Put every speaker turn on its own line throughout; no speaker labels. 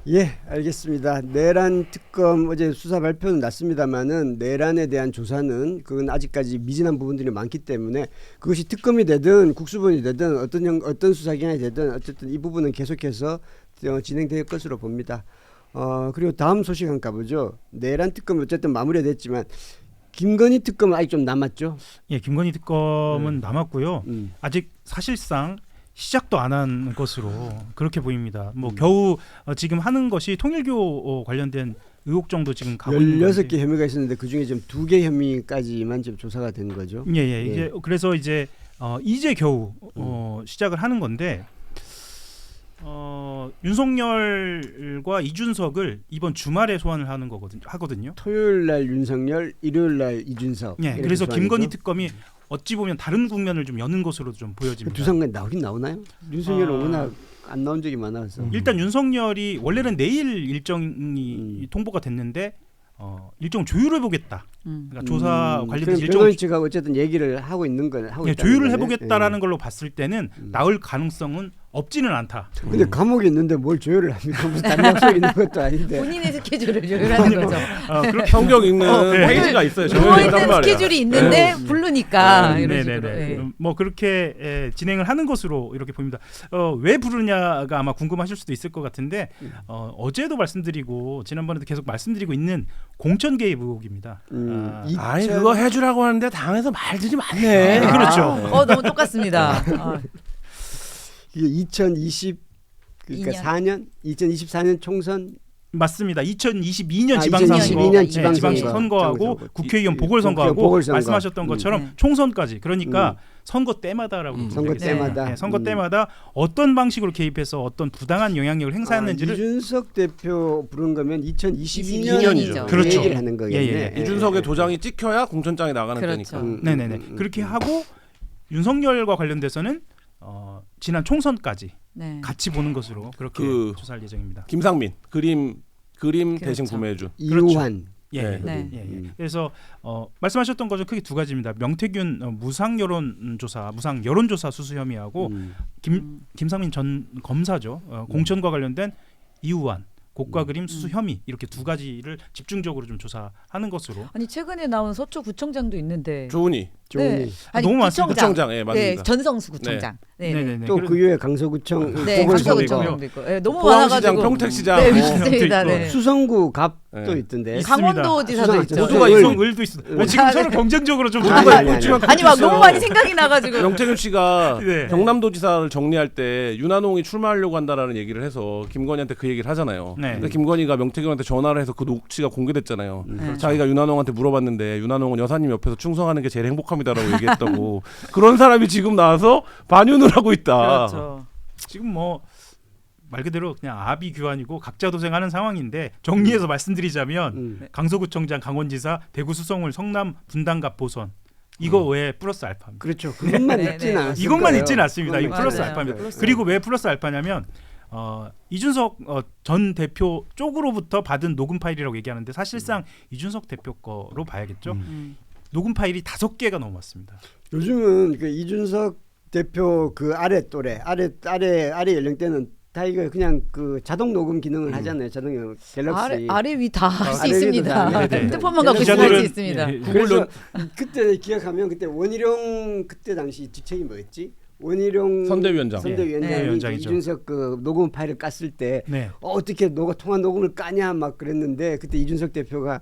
예, 알겠습니다. 내란 특검 어제 수사 발표는 났습니다만은 내란에 대한 조사는 그건 아직까지 미진한 부분들이 많기 때문에 그것이 특검이 되든 국수본이 되든 어떤 수사기관이 되든 어쨌든 이 부분은 계속해서 진행될 것으로 봅니다. 그리고 다음 소식 한번 가보죠. 내란 특검 어쨌든 마무리됐지만 김건희 특검은 아직 좀 남았죠.
예, 김건희 특검은 남았고요. 아직 사실상 시작도 안 한 것으로 그렇게 보입니다. 뭐 겨우 지금 하는 것이 통일교 관련된 의혹 정도 지금 가고 있는 건데
16개 혐의가 있었는데 그중에 지금 2개 혐의까지만 지금 조사가 된 거죠.
예. 이제 그래서 이제 겨우 시작을 하는 건데 윤석열과 이준석을 이번 주말에 소환을 하거든요.
토요일 날 윤석열, 일요일 날 이준석.
예. 그래서 김건희 특검이 어찌 보면 다른 국면을 좀 여는 것으로 좀 보여집니다.
두 상관 나오긴 나오나요? 윤석열은 워낙 안 나온 적이 많아서.
일단 윤석열이 원래는 내일 일정이 통보가 됐는데 일정 조율해 보겠다. 그러니까 조사 관련된 일정
변호인 측하고 어쨌든 얘기를 하고 있는 건 하고 있다.
조율을 해보겠다라는 걸로 봤을 때는 나올 가능성은 없지는 않다.
근데 감옥에 있는데 뭘 조율을 합니까? 무슨 다른 약속 있는 것도 아닌데.
본인의 스케줄을 조율하는 거죠.
그렇게
성격 읽는 페이지가 있어요.
누워 있는 스케줄이 있는데 부르니까 이런 식으로.
네네네. 뭐 그렇게 진행을 하는 것으로 이렇게 보입니다. 왜 부르냐가 아마 궁금하실 수도 있을 것 같은데 어제도 말씀드리고 지난번에도 계속 말씀드리고 있는 공천 개입 의혹입니다.
아니 그거 해주라고 하는데 당에서 말들이 많네.
그렇죠.
너무 똑같습니다.
이게 2020 그러니까 2024년 총선
맞습니다. 2022년 지방선거하고 국회의원 보궐선거하고 말씀하셨던 것처럼 총선까지 그러니까 선거 때마다라고 선거 때마다 어떤 방식으로 개입해서 어떤 부당한 영향력을 행사했는지를
이준석 대표 부른 거면 2022년이죠.
그렇죠.
얘기를 하는 거겠네.
이준석의 도장이 찍혀야 공천장에 나가는
그렇죠.
때니까.
네네네. 그렇게 하고 윤석열과 관련돼서는 지난 총선까지 같이 보는 것으로 그렇게 조사할 예정입니다.
김상민 그림
그렇죠.
대신 구매해준
이우환.
예. 그래서 말씀하셨던 거죠. 크게 두 가지입니다. 명태균 무상 여론조사 수수 혐의하고 김상민 전 검사죠. 공천과 관련된 이우환 곡과 그림 수수 혐의 이렇게 두 가지를 집중적으로 좀 조사하는 것으로.
아니 최근에 나온 서초구청장도 있는데.
조은희.
네. 아니,
너무 많습니다.
구청장, 예, 맞습니다.
네, 전성수 구청장.
네.
또 그 이후에 강서구청,
강서구청도 있고, 너무
포항시장,
많아가지고.
평택시장,
네, 있습니다.
수성구 갑도 있던데.
강원도지사도 있죠.
모두가
을도 있어. 지금 서로 경쟁적으로 좀
아니 막 너무 많이 생각이 나가지고.
명태균 씨가 경남도지사를 정리할 때 윤한홍이 출마하려고 한다라는 얘기를 해서 김건희한테 그 얘기를 하잖아요. 근데 김건희가 명태균한테 전화를 해서 그 녹취가 공개됐잖아요. 자기가 윤한홍한테 물어봤는데 윤한홍은 여사님 옆에서 충성하는 게 제일 행복합니다라고 얘기했다고. 그런 사람이 지금 나와서 반윤을 하고 있다.
그렇죠. 지금 뭐 말 그대로 그냥 아비규환이고 각자 도생하는 상황인데 정리해서 말씀드리자면 강서구청장, 강원지사, 대구수성을, 성남 분당갑 보선 이거 왜 플러스 알파입니다.
그렇죠. 그것만 있지는 않습니다.
이것만 있지는 않습니다. 이거 플러스 알파입니다. 그리고 왜 플러스 알파냐면 이준석 전 대표 쪽으로부터 받은 녹음 파일이라고 얘기하는데 사실상 이준석 대표 거로 봐야겠죠. 녹음 파일이 5개가 넘었습니다.
요즘은 그 이준석 대표 그 아래 또래 아래 연령대는 다 이거 그냥 그 자동 녹음 기능을 하잖아요. 자동 갤럭시
아래 위 다 할 수 있습니다.
다.
핸드폰만 갖고 할 수 있습니다.
그래서 그때 기억하면 그때 원희룡 그때 당시 직책이 뭐였지? 원희룡 선대위원장이 이준석 그 녹음 파일을 깠을 때 어떻게 통화 녹음을 까냐 막 그랬는데 그때 이준석 대표가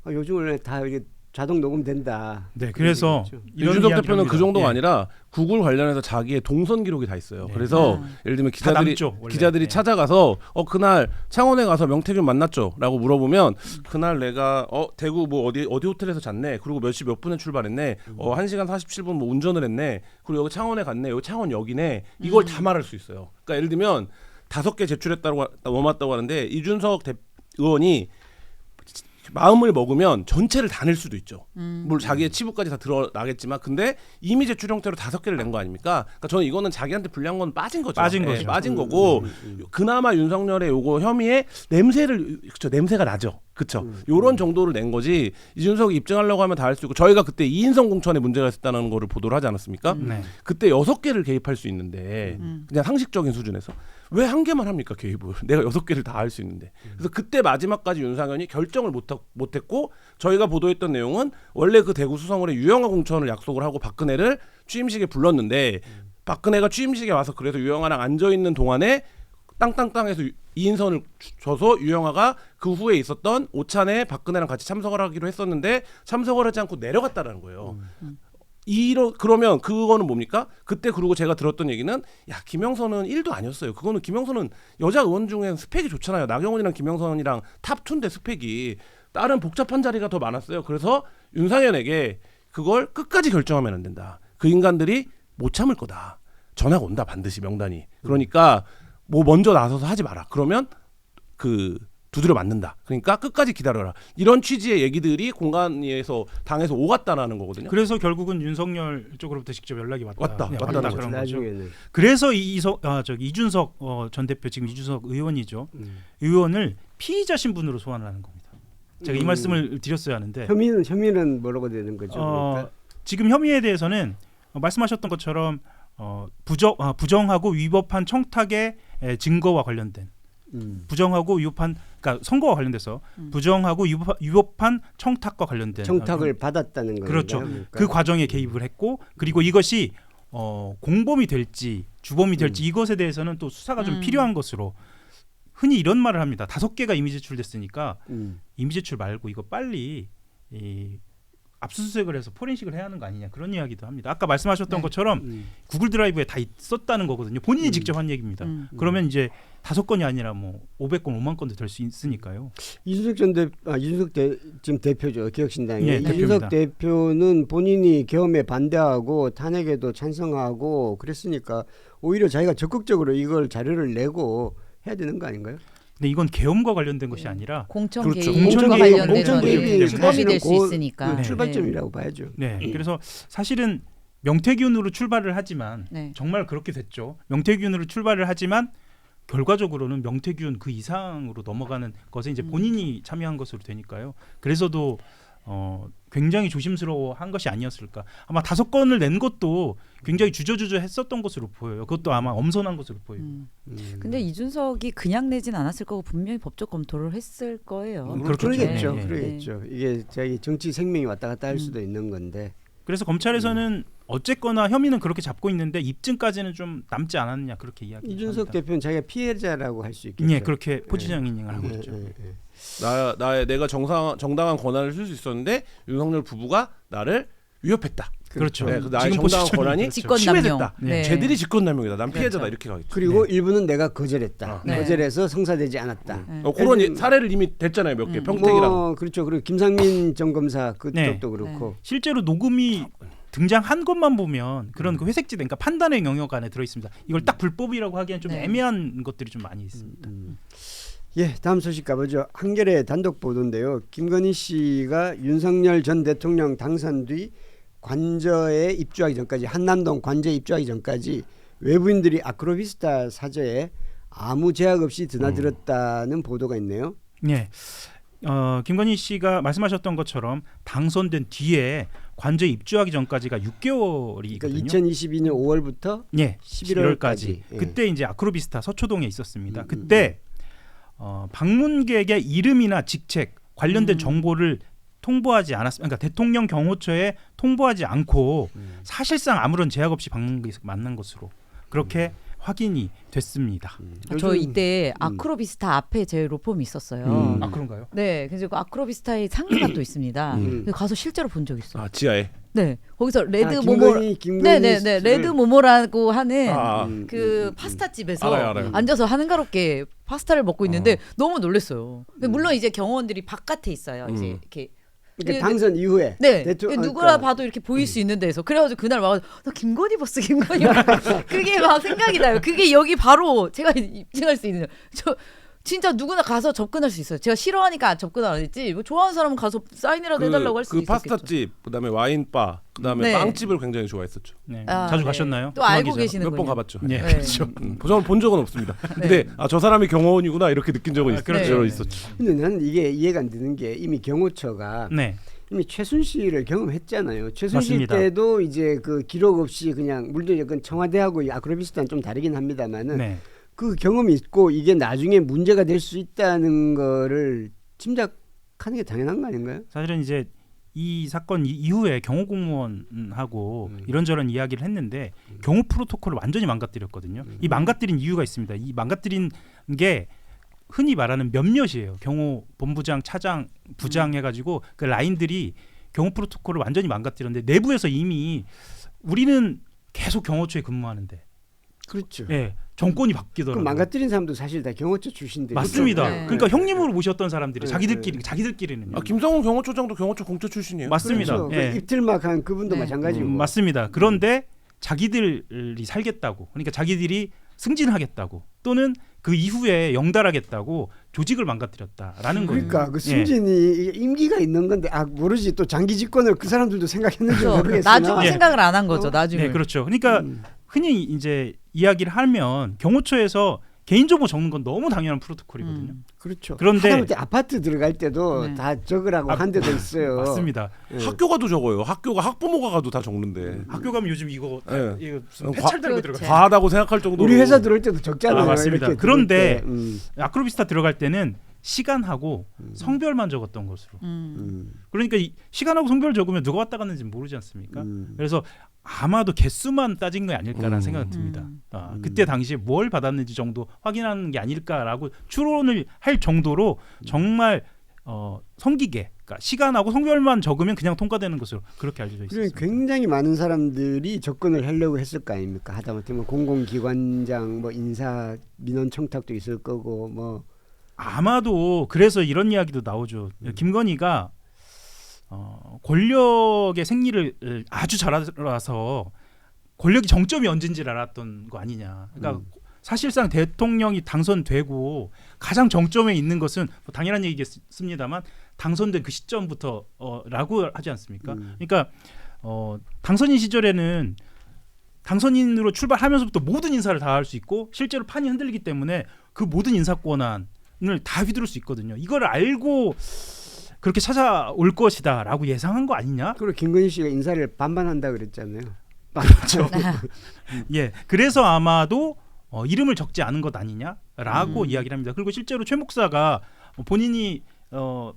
요즘 원래 다 이게 자동 녹음된다.
네, 그래서
이준석 대표는 그 정도가 아니라 구글 관련해서 자기의 동선 기록이 다 있어요. 그래서 예를 들면 기자들이 찾아가서 그날 창원에 가서 명태균 만났죠라고 물어보면 그날 내가 대구 뭐 어디 호텔에서 잤네. 그리고 몇 시 몇 분에 출발했네. 1시간 47분 뭐 운전을 했네. 그리고 여기 창원에 갔네. 여기 창원역이네. 이걸 다 말할 수 있어요. 그러니까 예를 들면 5개 제출했다고 넘었다고 하는데 이준석 의원이 마음을 먹으면 전체를 다 낼 수도 있죠. 물론 자기의 치부까지 다 드러나겠지만 근데 이미 제출 형태로 5개를 낸 거 아닙니까? 그러니까 저는 이거는 자기한테 불리한 건 빠진 거죠. 빠진 거고 그나마 윤석열의 요거 혐의의 냄새가 나죠. 그쵸. 요런 정도를 낸 거지 이준석이 입증하려고 하면 다 할 수 있고 저희가 그때 이인성 공천에 문제가 있었다는 거를 보도를 하지 않았습니까?
네.
그때 6개를 개입할 수 있는데 그냥 상식적인 수준에서 왜 한 개만 합니까 개입을? 내가 6개를 다 할 수 있는데. 그래서 그때 마지막까지 윤상현이 결정을 못했고 저희가 보도했던 내용은 원래 그 대구 수성을에 유영하 공천을 약속을 하고 박근혜를 취임식에 불렀는데 박근혜가 취임식에 와서 그래서 유영하랑 앉아있는 동안에 땅땅땅해서 이인선을 줘서 유영하가 그 후에 있었던 오찬에 박근혜랑 같이 참석을 하기로 했었는데 참석을 하지 않고 내려갔다라는 거예요. 그러면 그거는 뭡니까? 그때 그리고 제가 들었던 얘기는 야 김영선은 1도 아니었어요. 그거는 김영선은 여자 의원 중에 스펙이 좋잖아요. 나경원이랑 김영선이랑 탑2인데 스펙이 다른 복잡한 자리가 더 많았어요. 그래서 윤상현에게 그걸 끝까지 결정하면 안 된다. 그 인간들이 못 참을 거다. 전화가 온다 반드시 명단이. 그러니까 뭐 먼저 나서서 하지 마라. 그러면 그 두드려 맞는다. 그러니까 끝까지 기다려라. 이런 취지의 얘기들이 공간에서 당에서 오갔다라는 거거든요.
그래서 결국은 윤석열 쪽으로부터 직접 연락이 왔다는
거죠.
그런 거죠.
나중에는.
그래서 이준석 전 대표 지금 이준석 의원이죠. 의원을 피의자 신분으로 소환을 하는 겁니다. 제가 이 말씀을 드렸어야 하는데
혐의는 뭐라고 되는 거죠? 그러니까?
지금 혐의에 대해서는 말씀하셨던 것처럼 부정하고 위법한 청탁의 증거와 관련된 부정하고 위법한 그러니까 선거와 관련돼서 부정하고 위법한 청탁과 관련된
청탁을 받았다는 거예요.
그렇죠.
그러니까.
그 과정에 개입을 했고 그리고 이것이 공범이 될지 주범이 될지 이것에 대해서는 또 수사가 좀 필요한 것으로 흔히 이런 말을 합니다. 5개가 이미 제출됐으니까 이미 제출 말고 이거 빨리 압수수색을 해서 포렌식을 해야 하는 거 아니냐 그런 이야기도 합니다. 아까 말씀하셨던 것처럼 구글 드라이브에 다 있었다는 거거든요. 본인이 직접 한 얘기입니다. 그러면 이제 5건이 아니라 뭐 500건, 5만 건도 될 수 있으니까요.
이준석 지금 대표죠. 기억신당의
네,
이준석 대표는 본인이 계엄에 반대하고 탄핵에도 찬성하고 그랬으니까 오히려 자기가 적극적으로 이걸 자료를 내고 해야 되는 거 아닌가요?
근데 이건 계엄과 관련된 것이 아니라
공천
그렇죠.
개입과 관련된
공천 개입이
주범이 될 수 있으니까
그 출발점이라고 봐야죠.
네, 그래서 사실은 명태균으로 출발을 하지만 정말 그렇게 됐죠. 명태균으로 출발을 하지만 결과적으로는 명태균 그 이상으로 넘어가는 것에 이제 본인이 참여한 것으로 되니까요. 그래서도 굉장히 조심스러워한 것이 아니었을까. 아마 5건을 낸 것도 굉장히 주저주저했었던 것으로 보여요. 그것도 아마 엄선한 것으로 보여요.
근데 이준석이 그냥 내진 않았을 거고 분명히 법적 검토를 했을 거예요.
그러겠죠.
네.
그러겠죠. 이게 자기 정치 생명이 왔다 갔다 할 수도 있는 건데.
그래서 검찰에서는 어쨌거나 혐의는 그렇게 잡고 있는데 입증까지는 좀 남지 않았느냐 그렇게 이야기합니다.
이준석 대표는 자기가 피해자라고 할 수 있겠죠.
네, 그렇게 포지셔닝을 하고 있죠.
내가 정당한 권한을 쓸 수 있었는데 윤석열 부부가 나를 위협했다.
그렇죠.
네, 나의 정당한 권한이 침해됐다.
네.
쟤들이 직권남용이다. 난 피해자다. 이렇게 가겠죠.
그리고 일부는 내가 거절했다. 거절해서 성사되지 않았다.
그런 사례를 이미 됐잖아요. 몇 개. 평택이랑.
그렇죠. 그리고 김상민 전 검사 그쪽도 그렇고.
실제로 녹음이 등장한 것만 보면 그런 그 회색지대, 그러니까 판단의 영역 안에 들어 있습니다. 이걸 딱 불법이라고 하기엔 좀 애매한 것들이 좀 많이 있습니다.
예, 다음 소식 가보죠. 한겨레 단독 보도인데요. 김건희 씨가 윤석열 전 대통령 당선 뒤 관저에 입주하기 전까지 한남동 관저에 입주하기 전까지 외부인들이 아크로비스타 사저에 아무 제약 없이 드나들었다는 보도가 있네요.
네. 김건희 씨가 말씀하셨던 것처럼 당선된 뒤에 관저에 입주하기 전까지가 6개월이거든요.
그러니까 2022년 5월부터 11월까지.
그때 이제 아크로비스타 서초동에 있었습니다. 그때 방문객의 이름이나 직책 관련된 정보를 통보하지 않았습니다. 그러니까 대통령 경호처에 통보하지 않고 사실상 아무런 제약 없이 방문객이 만난 것으로 그렇게 확인이 됐습니다.
저 이때 아크로비스타 앞에 제 로펌이 있었어요.
아 그런가요?
네, 그래서 그 아크로비스타의 상가가 또 있습니다. 가서 실제로 본 적 있어요.
아 지하에.
네, 거기서 레드
김건희
네네네 레드 모모라고 하는 그 파스타 집에서
알아요.
앉아서 한가롭게 파스타를 먹고 있는데 너무 놀랐어요. 물론 이제 경호원들이 바깥에 있어요. 이제 이렇게.
그러니까 당선 이후에
누구라 봐도 이렇게 보일 수 있는 데서 그래가지고 그날 와서 나 김건희 버스 김건희 그게 막 생각이 나요. 그게 여기 바로 제가 입증할 수 있는 진짜 누구나 가서 접근할 수 있어요. 제가 싫어하니까 접근 안 했지. 뭐 좋아하는 사람은 가서 사인이라도 해달라고 할 수 있겠죠.
파스타집, 그다음에 와인바, 그다음에
네.
빵집을 굉장히 좋아했었죠.
네.
아,
자주
네.
가셨나요?
또 알고
김학의 기자?
계시는군요.
몇 번 가봤죠.
네,
네.
그렇죠.
저는 본 적은 없습니다. 근데 저 사람이 경호원이구나 이렇게 느낀 적은
그렇죠.
있었죠.
근데 나는 이게 이해가 안 되는 게 이미 경호처가
네.
이미 최순실을 경험했잖아요. 최순실
맞습니다.
때도 이제 그 기록 없이 그냥 물론 약간 청와대하고 아크로비스타는 좀 다르긴 합니다만은
네.
그 경험이 있고 이게 나중에 문제가 될 수 있다는 거를 짐작하는 게 당연한 거 아닌가요?
사실은 이제 이 사건 이후에 경호 공무원하고 이런저런 이야기를 했는데 경호 프로토콜을 완전히 망가뜨렸거든요. 이 망가뜨린 이유가 있습니다. 이 망가뜨린 게 흔히 말하는 몇몇이에요. 경호 본부장, 차장, 부장 해가지고 그 라인들이 경호 프로토콜을 완전히 망가뜨렸는데 내부에서 이미 우리는 계속 경호처에 근무하는데,
그렇죠.
예, 정권이
그
바뀌더라고요.
망가뜨린 사람도 사실 다 경호처 출신들.
맞습니다.
네.
그러니까 형님으로 모셨던 사람들이
네,
자기들끼리는요.
김성훈 경호처장도 경호처 공채 출신이에요.
맞습니다.
그렇죠.
예.
그 입틀막한 그분도
네.
마찬가지고.
맞습니다. 그런데 자기들이 살겠다고, 그러니까 자기들이 승진하겠다고 또는 그 이후에 영달하겠다고 조직을 망가뜨렸다라는 거예요.
그러니까 그
예.
승진이 이게 임기가 있는 건데 모르지 또 장기 집권을 그 사람들도 생각했는지
그렇죠.
모르겠으나
나중에
예.
생각을 안 한 거죠. 나중에.
네, 그렇죠. 그러니까 흔히 이제 이야기를 하면 경호처에서 개인정보 적는 건 너무 당연한 프로토콜이거든요.
그렇죠.
그런데-
하다못해 아파트 들어갈 때도
네.
다 적으라고 한 데도 있어요.
맞습니다.
예.
학교 가도 적어요. 학교가 학부모가 가도 다 적는데
학교 가면 요즘 이거
예.
이거 무슨
과-
패찰 달고
그렇죠.
들어가.
과하다고 생각할 정도로
우리 회사 들어올 때도 적잖아요.
아, 맞습니다.
이렇게
그런데
들어올 때.
아크로비스타 들어갈 때는 시간하고 성별만 적었던 것으로. 그러니까 이 시간하고 성별 적으면 누가 왔다 갔는지 모르지 않습니까? 그래서 아마도 개수만 따진 게 아닐까라는 생각이 듭니다. 그때 당시에 뭘 받았는지 정도 확인하는 게 아닐까라고 추론을 할 정도로 정말 성기게, 그러니까 시간하고 성별만 적으면 그냥 통과되는 것으로 그렇게 알려져 있습니다.
그러니까 굉장히 많은 사람들이 접근을 하려고 했을 거 아닙니까? 하다못해 뭐 공공기관장 뭐 인사 민원 청탁도 있을 거고 뭐
아마도 그래서 이런 이야기도 나오죠. 김건희가 권력의 생리를 아주 잘 알아서 권력이 정점이 언제인지를 알았던 거 아니냐. 그러니까 사실상 대통령이 당선되고 가장 정점에 있는 것은 뭐 당연한 얘기겠습니다만 당선된 그 시점부터라고 하지 않습니까? 그러니까 당선인 시절에는 당선인으로 출발하면서부터 모든 인사를 다 할 수 있고 실제로 판이 흔들리기 때문에 그 모든 인사 권한을 다 휘두를 수 있거든요. 이걸 알고 그렇게 찾아올 것이다라고 예상한 거 아니냐?
그리고 김건희 씨가 인사를 반반한다 그랬잖아요.
그렇죠. 예, 그래서 아마도 이름을 적지 않은 것 아니냐라고 이야기를 합니다. 그리고 실제로 최 목사가 본인이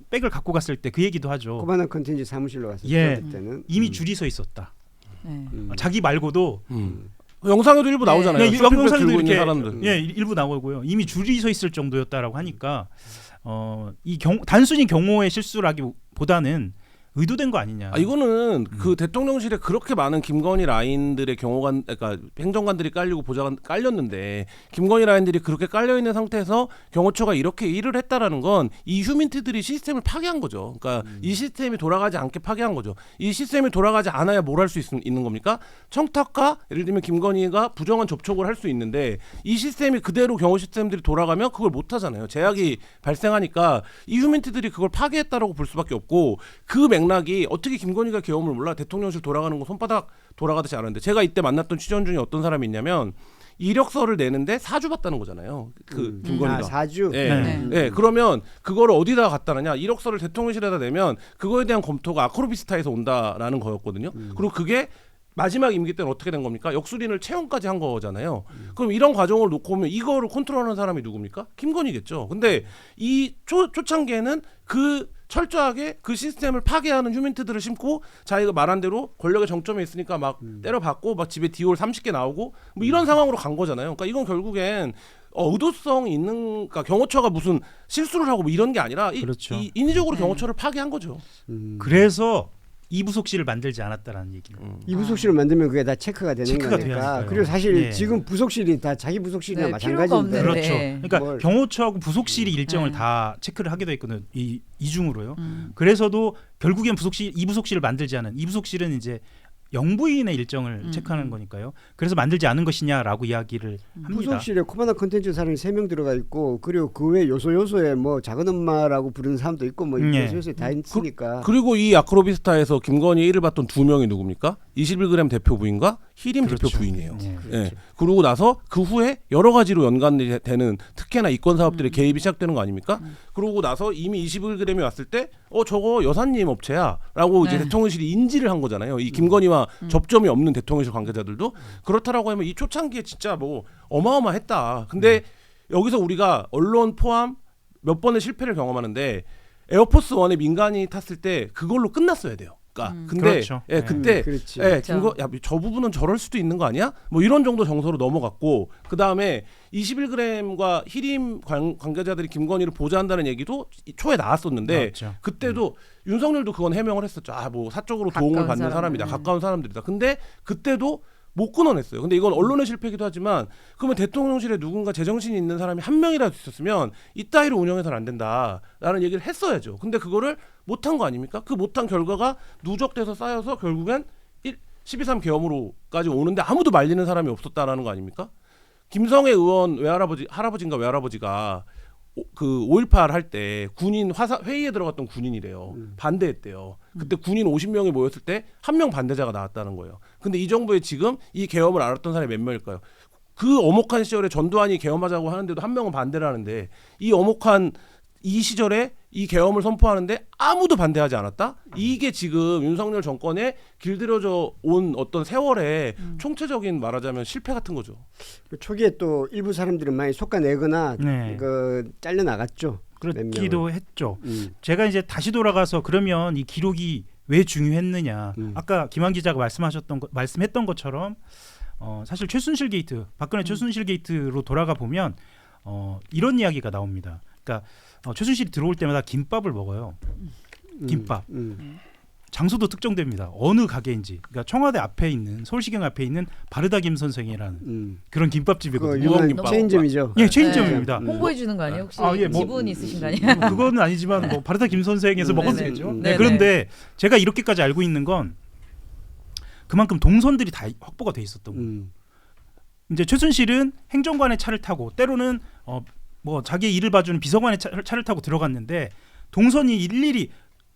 백을 갖고 갔을 때 그 얘기도 하죠.
코바나 컨텐츠 사무실로 갔을
예,
때는
이미 줄이 서 있었다.
네.
자기 말고도
영상에도 일부 나오잖아요.
네,
쇼핑백
영상에도
들고 있는
이렇게
사람들.
예, 일부 나오고요. 이미 줄이 서 있을 정도였다라고 하니까 단순히 경호의 실수라기보다는 의도된 거 아니냐.
이거는 그 대통령실에 그렇게 많은 김건희 라인들의 경호관, 그러니까 행정관들이 깔리고 보좌관 깔렸는데 김건희 라인들이 그렇게 깔려 있는 상태에서 경호처가 이렇게 일을 했다라는 건 이 휴민트들이 시스템을 파괴한 거죠. 그러니까 이 시스템이 돌아가지 않게 파괴한 거죠. 이 시스템이 돌아가지 않아야 뭘 할 수 있는 겁니까? 청탁과 예를 들면 김건희가 부정한 접촉을 할 수 있는데 이 시스템이 그대로 경호 시스템들이 돌아가면 그걸 못 하잖아요. 제약이 발생하니까 이 휴민트들이 그걸 파괴했다라고 볼 수밖에 없고 그 맥락이 어떻게 김건희가 계엄을 몰라 대통령실 돌아가는 거 손바닥 돌아가듯이 아는데 제가 이때 만났던 취재원 중에 어떤 사람이 있냐면 이력서를 내는데 사주 받다는 거잖아요. 그 김건희가.
사주.
예.
네.
예. 그러면 그거를 어디다 갖다 놨냐? 이력서를 대통령실에다 내면 그거에 대한 검토가 아크로비스타에서 온다라는 거였거든요. 그리고 그게 마지막 임기 때는 어떻게 된 겁니까? 역술인을 채용까지 한 거잖아요. 그럼 이런 과정을 놓고 보면 이거를 컨트롤하는 사람이 누굽니까? 김건희겠죠. 근데 이 초창기에는 그 철저하게 그 시스템을 파괴하는 휴민트들을 심고 자기가 말한 대로 권력의 정점에 있으니까 막 때려박고 막 집에 디올 30개 나오고 뭐 이런 상황으로 간 거잖아요. 그러니까 이건 결국엔 의도성이 있는, 그러니까 경호처가 무슨 실수를 하고 뭐 이런 게 아니라
그렇죠.
인위적으로 경호처를 파괴한 거죠.
그래서 이부속실을 만들지 않았다라는 얘기는.
이 부속실을 만들면 그게 다 체크가 되는
체크가
거니까.
돼야니까요.
그리고 사실
네.
지금 부속실이 다 자기 부속실이나
네,
마찬가지인데.
필요가
그렇죠.
네.
그러니까
뭘.
경호처하고 부속실이 일정을
네.
다 체크를 하게 돼 있거든요. 이중으로요. 그래서도 결국엔 이 부속실을 만들지 않은 이 부속실은 이제 영부인의 일정을 체크하는 거니까요. 그래서 만들지 않은 것이냐라고 이야기를 합니다.
부속실에 코바나 컨텐츠 사람이 3명 들어가 있고 그리고 그 외 요소에 뭐 작은 엄마라고 부르는 사람도 있고 뭐 요소에 다 있으니까.
그리고 이 아크로비스타에서 김건희 일을 봤던 2명이 누굽니까? 21g 대표 부인과 희림
그렇죠.
대표 부인이에요.
네.
예. 그러고 나서 그 후에 여러 가지로 연관되는 특혜나 이권 사업들의 개입이 시작되는 거 아닙니까? 그러고 나서 이미 21g이 왔을 때 저거 여사님 업체야라고 이제 대통령실이 인지를 한 거잖아요. 이 김건희와 접점이 없는 대통령실 관계자들도 그렇다라고 하면 이 초창기에 진짜 뭐 어마어마했다. 근데 여기서 우리가 언론 포함 몇 번의 실패를 경험하는데 에어포스 1에 민간이 탔을 때 그걸로 끝났어야 돼요. 그러니까 근데
그렇죠.
예, 그때
그렇지.
저 부분은 저럴 수도 있는 거 아니야? 뭐 이런 정도 정서로 넘어갔고 그 다음에 21g과 희림 관계자들이 김건희를 보좌한다는 얘기도 초에 나왔었는데
나왔죠.
그때도 윤석열도 그건 해명을 했었죠. 뭐 사적으로 도움을 받는 사람이다. 가까운 사람들이다. 근데 그때도 못 끊어냈어요. 근데 이건 언론의 실패이기도 하지만 그러면 대통령실에 누군가 제정신이 있는 사람이 한 명이라도 있었으면 이따위로 운영해서는 안 된다라는 얘기를 했어야죠. 근데 그거를 못한 거 아닙니까? 그 못한 결과가 누적돼서 쌓여서 결국엔 12.3 계엄으로까지 오는데 아무도 말리는 사람이 없었다라는 거 아닙니까? 김성애 의원 할아버지인가 외할아버지가 그 5.18 할 때 군인 회의에 들어갔던 군인이래요. 반대했대요. 그때 군인 50명이 모였을 때 한 명 반대자가 나왔다는 거예요. 근데 이 정부에 지금 이 계엄을 알았던 사람이 몇 명일까요? 그 엄혹한 시절에 전두환이 계엄하자고 하는데도 한 명은 반대를 하는데 이 엄혹한 이 시절에 이 계엄을 선포하는데 아무도 반대하지 않았다? 이게 지금 윤석열 정권에 길들여져 온 어떤 세월의 총체적인 말하자면 실패 같은 거죠.
그 초기에 또 일부 사람들은 많이 속아내거나 그 잘려 나갔죠.
그렇기도 했죠. 제가 이제 다시 돌아가서 그러면 이 기록이 왜 중요했느냐? 아까 김한 기자가 말씀했던 것처럼 사실 최순실 게이트, 박근혜 최순실 게이트로 돌아가 보면 이런 이야기가 나옵니다. 그러니까 최순실이 들어올 때마다 김밥을 먹어요. 김밥. 장소도 특정됩니다. 어느 가게인지. 그러니까 청와대 앞에 있는 서울시경 앞에 있는 바르다 김 선생이라는 그런 김밥집이거든요.
유명한 체인점이죠.
예, 체인점입니다.
홍보해 주는 거 아니에요? 혹시 지분 있으신 거 아니에요?
그거는 아니지만 뭐 바르다 김 선생에서 먹어도 되죠.
네네.
그런데 제가 이렇게까지 알고 있는 건 그만큼 동선들이 다 확보가 돼 있었던 거예요. 이제 최순실은 행정관의 차를 타고 때로는 뭐 자기의 일을 봐주는 비서관의 차를 타고 들어갔는데 동선이 일일이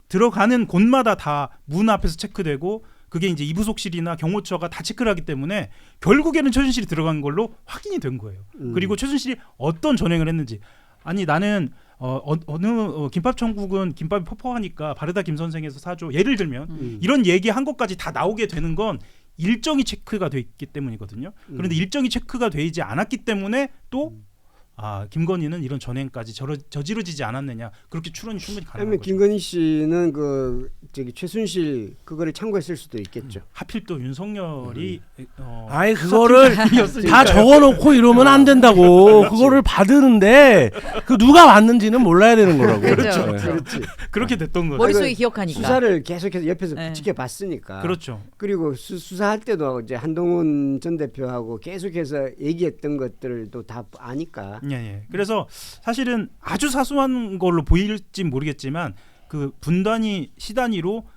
들어가는 곳마다 다 문 앞에서 체크되고 그게 이제 이부속실이나 경호처가 다 체크를 하기 때문에 결국에는 최순실이 들어간 걸로 확인이 된 거예요. 그리고 최순실이 어떤 전횡을 했는지 아니 나는 어느 김밥 천국은 김밥이 퍽퍽하니까 바르다 김 선생에서 사줘. 예를 들면 이런 얘기한 것까지 다 나오게 되는 건 일정이 체크가 돼 있기 때문이거든요. 그런데 일정이 체크가 되지 않았기 때문에 또 김건희는 이런 전횡까지 저지르지 않았느냐 그렇게 추론이 충분히 가능한 거죠.
김건희 씨는 최순실 그거를 참고했을 수도 있겠죠.
하필 또 윤석열이
아예 그거를 다 적어놓고 이러면 안 된다고. 그거를 받으는데 그 누가 받는지는 몰라야 되는 거라고.
그렇죠.
그렇지.
그렇게 됐던 거죠.
머릿속에 기억하니까.
수사를 계속해서 옆에서 지켜봤으니까.
그렇죠.
그리고 수사할 때도 이제 한동훈 전 대표하고 계속해서 얘기했던 것들도 다 아니까.
예. 그래서 사실은 아주 사소한 걸로 보일지 모르겠지만 그 분단위 시단위로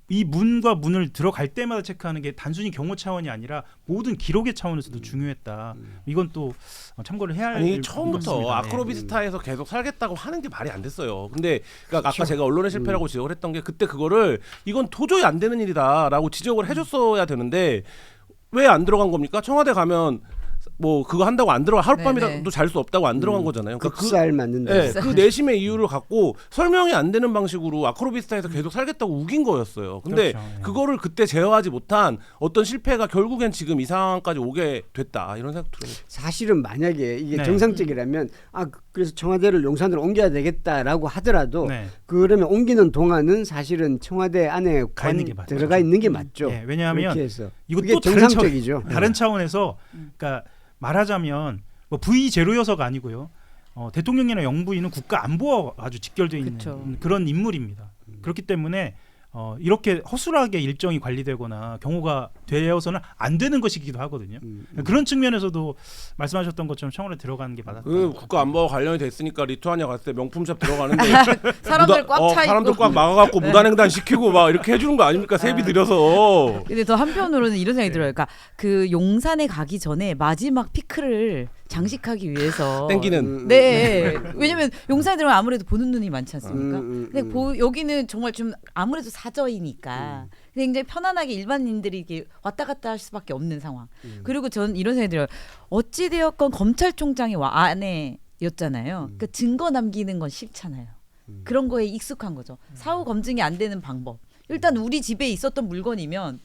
이 문과 문을 들어갈 때마다 체크하는 게 단순히 경호 차원이 아니라 모든 기록의 차원에서도 중요했다. 이건 또 참고를 해야 할
아니 처음부터
부분입니다.
아크로비스타에서 계속 살겠다고 하는 게 말이 안 됐어요. 근데 그러니까 아까 제가 언론의 실패라고 지적을 했던 게 그때 그거를 이건 도저히 안 되는 일이다라고 지적을 해줬어야 되는데 왜 안 들어간 겁니까? 청와대 가면 뭐 그거 한다고 안 들어가 하룻밤이라도 잘 수 없다고 안 들어간 거잖아요. 그러니까
극살 맞는다.
그 내심의 이유를 갖고 설명이 안 되는 방식으로 아크로비스타에서 계속 살겠다고 우긴 거였어요. 근데
그렇죠.
그거를 그때 제어하지 못한 어떤 실패가 결국엔 지금 이 상황까지 오게 됐다 이런 생각 들어요.
사실은 만약에 이게 정상적이라면 그래서 청와대를 용산으로 옮겨야 되겠다라고 하더라도 그러면 옮기는 동안은 사실은 청와대 안에 들어가 있는 게 맞죠.
왜냐하면
이것도 정상적이죠.
다른 차원에서 그러니까 말하자면 뭐 V0여서가 아니고요. 대통령이나 영부인은 국가 안보와 아주 직결되어 있는 그런 인물입니다. 그렇기 때문에 이렇게 허술하게 일정이 관리되거나 경우가 되어서는 안 되는 것이기도 하거든요. 그런 측면에서도 말씀하셨던 것처럼 청원에 들어가는 게 맞았다.
그 국가 안보와 관련이 됐으니까 리투아니아 갔을 때 명품샵 들어가는데
사람들 꽉 차 있고
사람들 꽉 막아갖고 무단횡단 시키고 막 이렇게 해주는 거 아닙니까? 세비 들여서.
근데 더 한편으로는 이런 생각이 들어요. 그러니까 그 용산에 가기 전에 마지막 피크를 장식하기 위해서
땡기는.
네. 왜냐면 용산에 들어가면 아무래도 보는 눈이 많지 않습니까? 근데
음.
여기는 정말 좀 아무래도 사저이니까 굉장히 편안하게 일반인들이 이렇게 왔다 갔다 할 수밖에 없는 상황. 그리고 전 이런 생각이 들어요. 어찌 되었건 검찰총장이 아내였잖아요. 그러니까 증거 남기는 건 싫잖아요. 그런 거에 익숙한 거죠. 사후 검증이 안 되는 방법. 일단 우리 집에 있었던 물건이면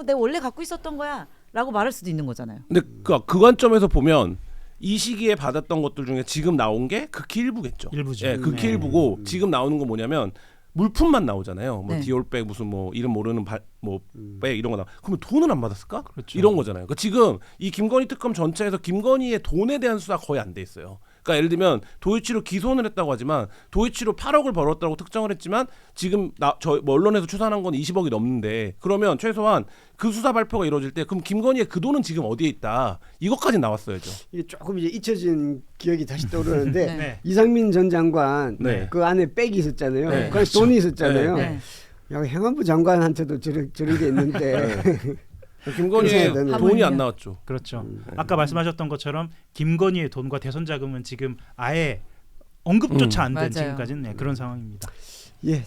내가 원래 갖고 있었던 거야라고 말할 수도 있는 거잖아요.
근데 그 관점에서 보면 이 시기에 받았던 것들 중에 지금 나온 게 극히 일부겠죠.
일부죠.
예, 극히 일부고 지금 나오는 건 뭐냐면 물품만 나오잖아요. 뭐
네.
디올백 무슨 뭐 이름 모르는 백 이런 거 나. 그러면 돈은 안 받았을까?
그렇죠.
이런 거잖아요. 그러니까 지금 이 김건희 특검 전체에서 김건희의 돈에 대한 수사 거의 안 돼 있어요. 그러니까 예를 들면 도이치로 기소는 했다고 하지만 도이치로 8억을 벌었다고 특정을 했지만 지금 뭐 언론에서 추산한 건 20억이 넘는데 그러면 최소한 그 수사 발표가 이루어질 때 그럼 김건희의 그 돈은 지금 어디에 있다 이것까지 나왔어야죠.
이게 조금 이제 잊혀진 기억이 다시 떠오르는데
네.
이상민 전 장관
네.
그 안에 백이 있었잖아요.
네.
그 안에 돈이 있었잖아요.
네.
야, 행안부 장관한테도 저런 게 있는데
김건희의
그래서
돈이 안 나왔죠.
그렇죠. 아까 말씀하셨던 것처럼 김건희의 돈과 대선 자금은 지금 아예 언급조차 안 된
맞아요.
지금까지는 그런 상황입니다.
예,